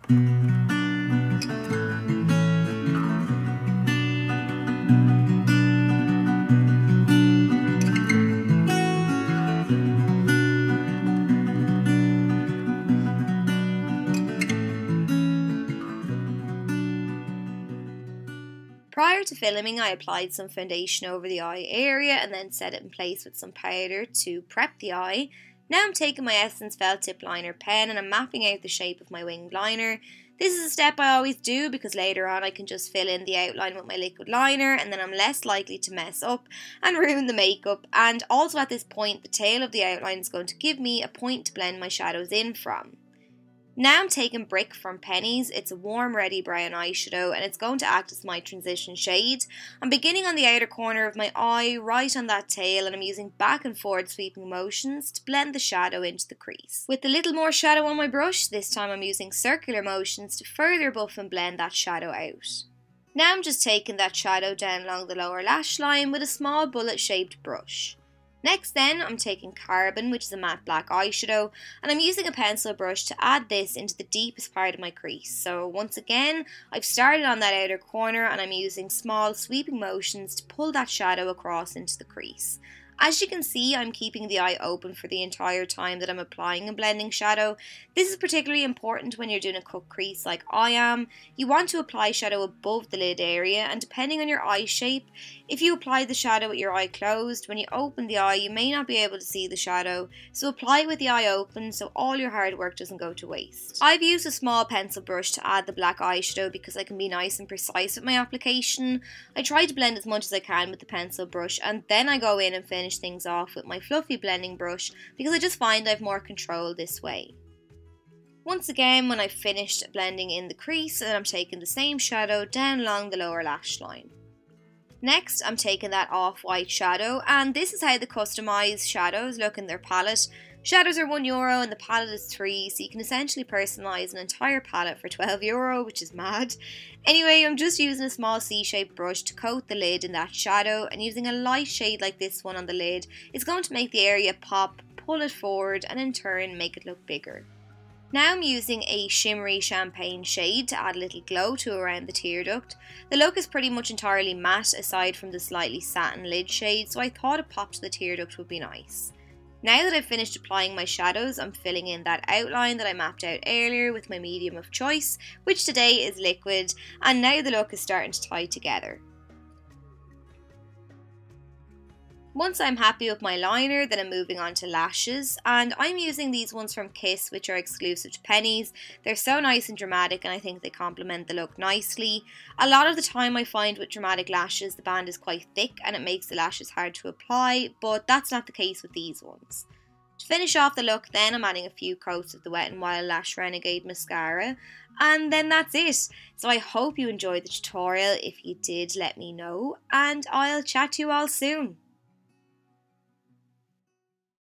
Prior to filming, I applied some foundation over the eye area and then set it in place with some powder to prep the eye. Now I'm taking my Essence Felt Tip Liner pen and I'm mapping out the shape of my winged liner. This is a step I always do because later on I can just fill in the outline with my liquid liner and then I'm less likely to mess up and ruin the makeup. And also at this point, the tail of the outline is going to give me a point to blend my shadows in from. Now I'm taking Brick from Penneys. It's a warm ready brown eyeshadow and it's going to act as my transition shade. I'm beginning on the outer corner of my eye, right on that tail, and I'm using back and forward sweeping motions to blend the shadow into the crease. With a little more shadow on my brush, this time I'm using circular motions to further buff and blend that shadow out. Now I'm just taking that shadow down along the lower lash line with a small bullet shaped brush. Next then, I'm taking Carbon, which is a matte black eyeshadow, and I'm using a pencil brush to add this into the deepest part of my crease. So once again, I've started on that outer corner and I'm using small sweeping motions to pull that shadow across into the crease. As you can see, I'm keeping the eye open for the entire time that I'm applying and blending shadow. This is particularly important when you're doing a cut crease like I am. You want to apply shadow above the lid area, and depending on your eye shape, if you apply the shadow with your eye closed, when you open the eye you may not be able to see the shadow, so apply it with the eye open so all your hard work doesn't go to waste. I've used a small pencil brush to add the black eyeshadow because I can be nice and precise with my application. I try to blend as much as I can with the pencil brush and then I go in and finish things off with my fluffy blending brush because I just find I have more control this way. Once again, when I've finished blending in the crease, and I'm taking the same shadow down along the lower lash line. Next, I'm taking that off-white shadow, and this is how the customised shadows look in their palette. Shadows are €1 and the palette is $3, so you can essentially personalise an entire palette for €12, which is mad. Anyway, I'm just using a small C-shaped brush to coat the lid in that shadow, and using a light shade like this one on the lid, it's going to make the area pop, pull it forward, and in turn make it look bigger. Now I'm using a shimmery champagne shade to add a little glow to around the tear duct. The look is pretty much entirely matte aside from the slightly satin lid shade, so I thought a pop to the tear duct would be nice. Now that I've finished applying my shadows, I'm filling in that outline that I mapped out earlier with my medium of choice, which today is liquid, and now the look is starting to tie together. Once I'm happy with my liner, then I'm moving on to lashes, and I'm using these ones from Kiss, which are exclusive to Penneys. They're so nice and dramatic and I think they complement the look nicely. A lot of the time I find with dramatic lashes the band is quite thick and it makes the lashes hard to apply, but that's not the case with these ones. To finish off the look then, I'm adding a few coats of the Wet n Wild Lash Renegade Mascara, and then that's it. So I hope you enjoyed the tutorial. If you did, let me know, and I'll chat to you all soon.